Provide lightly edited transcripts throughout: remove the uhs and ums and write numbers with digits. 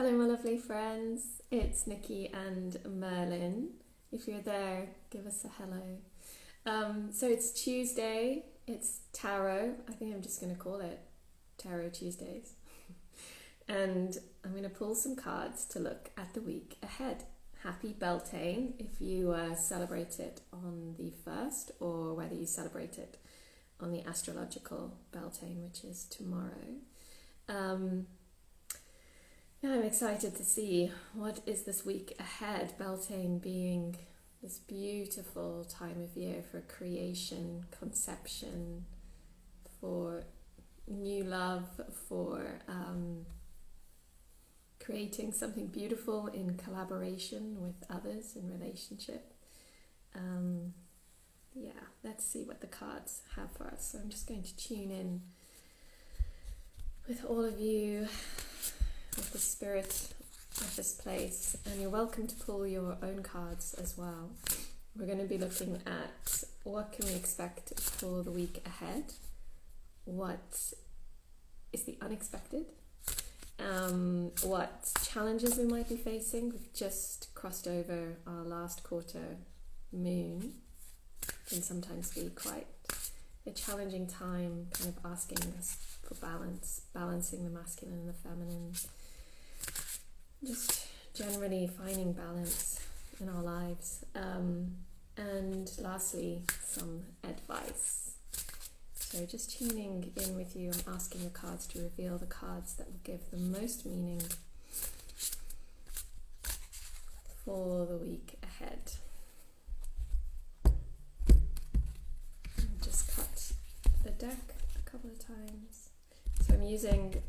Hello, my lovely friends. It's Nikki and Merlin. If you're there, give us a hello. So it's Tuesday. It's Tarot. I think I'm just going to call it Tarot Tuesdays. And I'm going to pull some cards to look at the week ahead. Happy Beltane if you celebrate it on the 1st, or whether you celebrate it on the astrological Beltane, which is tomorrow. I'm excited to see what is this week ahead. Beltane being this beautiful time of year for creation, conception, for new love, for creating something beautiful in collaboration with others in relationship. Let's see what the cards have for us. So I'm just going to tune in with all of you, with the spirit of this place, and you're welcome to pull your own cards as well. We're going to be looking at what can we expect for the week ahead, what is the unexpected, what challenges we might be facing. We've just crossed over our last quarter moon. Can sometimes be quite a challenging time, kind of asking us for balance, balancing the masculine and the feminine, just generally finding balance in our lives. And lastly, some advice. So just tuning in with you, I'm asking the cards to reveal the cards that will give the most meaning for the week ahead. I'll just cut the deck a couple of times. So I'm using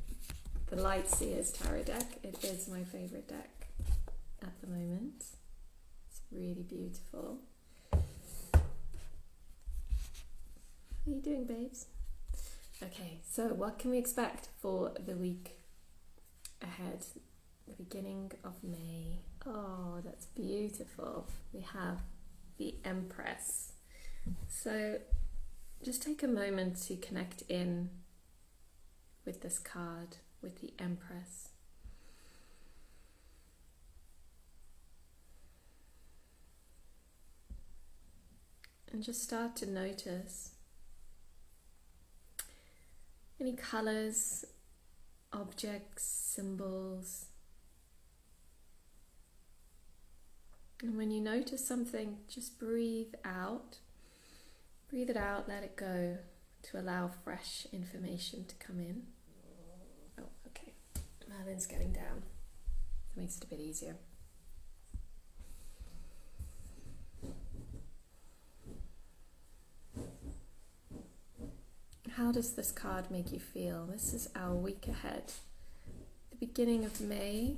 the Light Seers Tarot deck. It is my favourite deck at the moment. It's really beautiful. How are you doing, babes? Okay, so what can we expect for the week ahead? The beginning of May. Oh, that's beautiful. We have the Empress. So just take a moment to connect in with this card, with the Empress. And just start to notice any colours, objects, symbols. And when you notice something, just breathe out. Breathe it out, let it go, to allow fresh information to come in. Oh, okay. Merlin's getting down. That makes it a bit easier. How does this card make you feel? This is our week ahead. The beginning of May.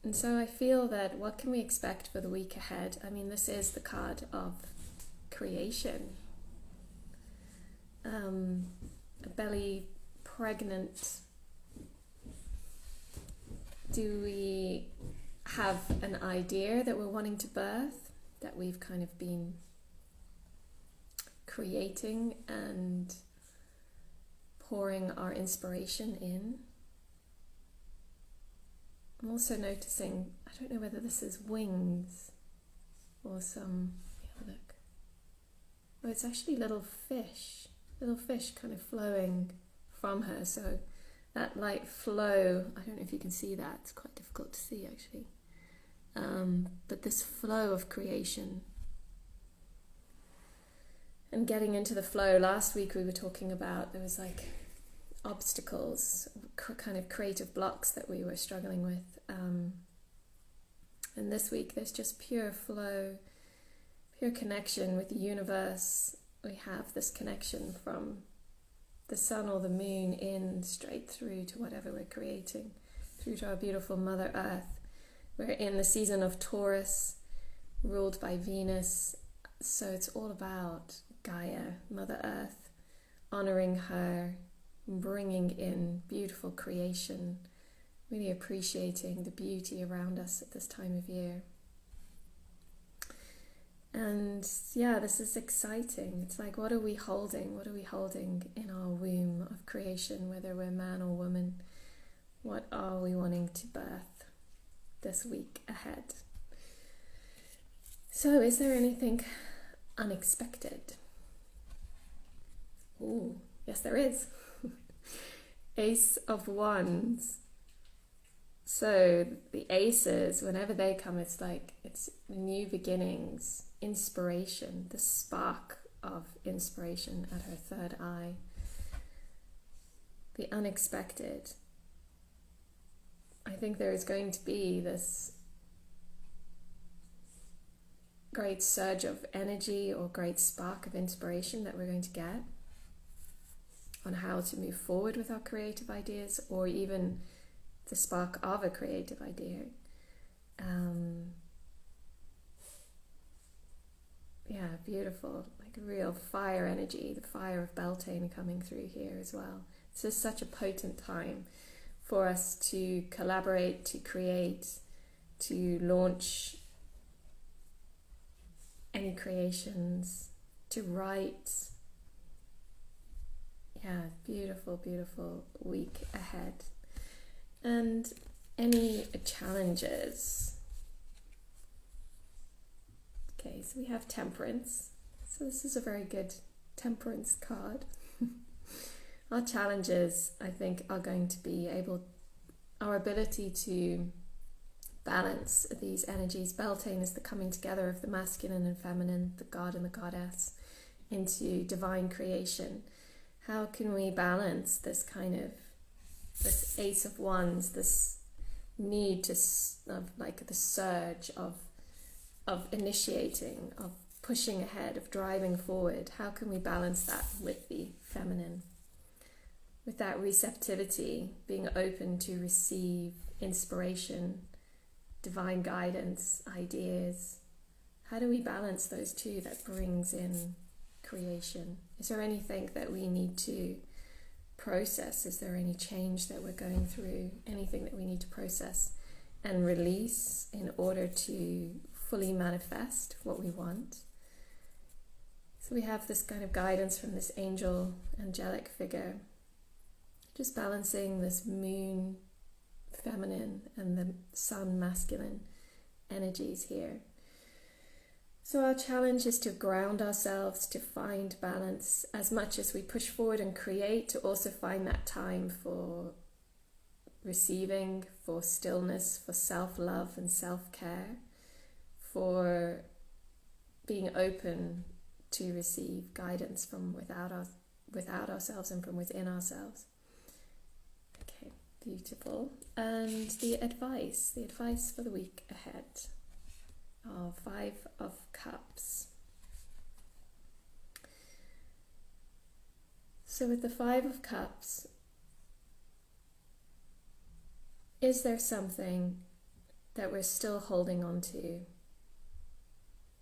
And so I feel that what can we expect for the week ahead? I mean, this is the card of creation. A belly pregnant. Do we have an idea that we're wanting to birth, that we've kind of been creating and pouring our inspiration in? I'm also noticing, I don't know whether this is wings or some, look. Oh, it's actually little fish kind of flowing from her. So that light flow, I don't know if you can see that, it's quite difficult to see actually. But this flow of creation and getting into the flow. Last week we were talking about, there was like obstacles, kind of creative blocks that we were struggling with. And this week there's just pure flow, pure connection with the universe. We have this connection from the sun or the moon in straight through to whatever we're creating, through to our beautiful Mother Earth. We're in the season of Taurus, ruled by Venus. So it's all about Gaia, Mother Earth, honouring her, bringing in beautiful creation, really appreciating the beauty around us at this time of year. And yeah, this is exciting. It's like, what are we holding? What are we holding in our womb of creation, whether we're man or woman? What are we wanting to birth this week ahead? So, is there anything unexpected? Ooh, yes, there is. Ace of Wands. So the aces, whenever they come, it's like it's new beginnings, inspiration, the spark of inspiration at her third eye. The unexpected. I think there is going to be this great surge of energy or great spark of inspiration that we're going to get on how to move forward with our creative ideas, or even the spark of a creative idea. Yeah, beautiful, like real fire energy, the fire of Beltane coming through here as well. This is such a potent time for us to collaborate, to create, to launch any creations, to write. Yeah, beautiful, beautiful week ahead. And any challenges? Okay, so we have Temperance. So this is a very good Temperance card. Our challenges, I think, are going to be our ability to balance these energies. Beltane is the coming together of the masculine and feminine, the god and the goddess, into divine creation. How can we balance this Ace of Wands, this need of like the surge of initiating, of pushing ahead, of driving forward? How can we balance that with the feminine? With that receptivity, being open to receive inspiration, divine guidance, ideas. How do we balance those two that brings in creation? Is there anything that we need to process? Is there any change that we're going through? Anything that we need to process and release in order to fully manifest what we want? So we have this kind of guidance from this angelic figure, just balancing this moon feminine and the sun masculine energies here. So our challenge is to ground ourselves, to find balance as much as we push forward and create, to also find that time for receiving, for stillness, for self-love and self-care, for being open to receive guidance from without ourselves and from within ourselves. Okay, beautiful. And the advice for the week ahead. Five of Cups. So with the Five of Cups, is there something that we're still holding on to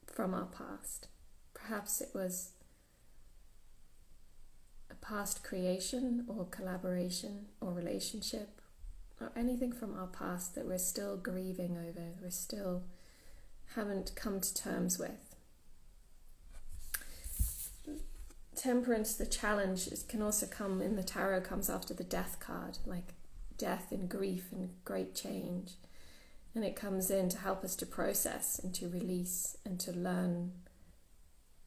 from our past? Perhaps it was a past creation or collaboration or relationship, or anything from our past that we're still grieving over, we're still haven't come to terms with. Temperance, the challenge, can also come in the tarot, comes after the Death card, like death and grief and great change. And it comes in to help us to process and to release and to learn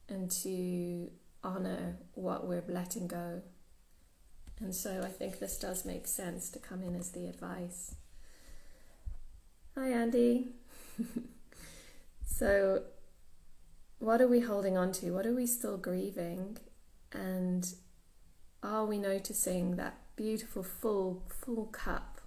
and to honor what we're letting go. And so I think this does make sense to come in as the advice. Hi, Andy. So what are we holding on to? What are we still grieving? And are we noticing that beautiful full cup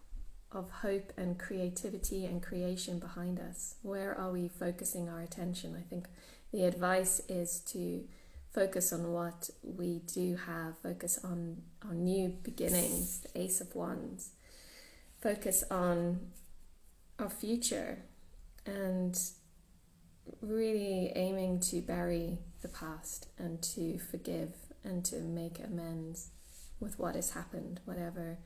of hope and creativity and creation behind us? Where are we focusing our attention? I think the advice is to focus on what we do have, focus on our new beginnings, the Ace of Wands, focus on our future, and really aiming to bury the past and to forgive and to make amends with what has happened, whatever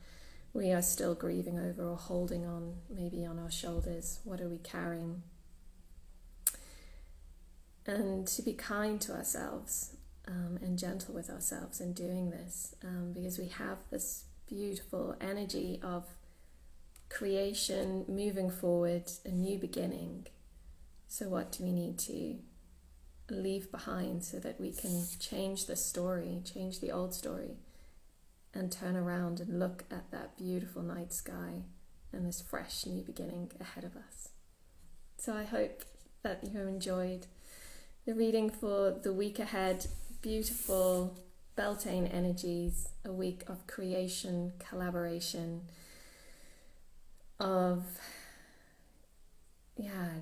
we are still grieving over or holding on, maybe on our shoulders. What are we carrying? and to be kind to ourselves and gentle with ourselves in doing this, because we have this beautiful energy of creation, moving forward, a new beginning. So what do we need to leave behind so that we can change the story, change the old story, and turn around and look at that beautiful night sky and this fresh new beginning ahead of us? So I hope that you have enjoyed the reading for the week ahead. Beautiful Beltane energies, a week of creation, collaboration, of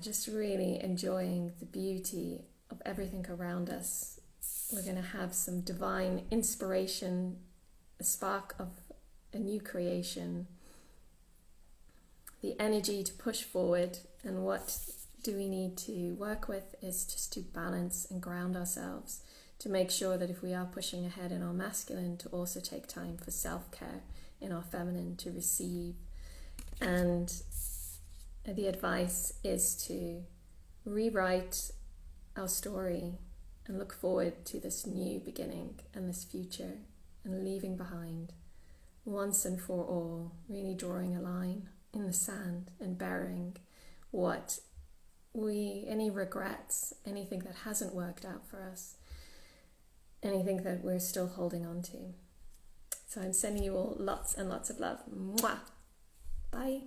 just really enjoying the beauty of everything around us. We're going to have some divine inspiration, a spark of a new creation, the energy to push forward. And what do we need to work with is just to balance and ground ourselves, to make sure that if we are pushing ahead in our masculine, to also take time for self-care in our feminine, to receive. And the advice is to rewrite our story and look forward to this new beginning and this future, and leaving behind once and for all, really drawing a line in the sand and burying any regrets, anything that hasn't worked out for us, anything that we're still holding on to. So I'm sending you all lots and lots of love. Mwah! Bye.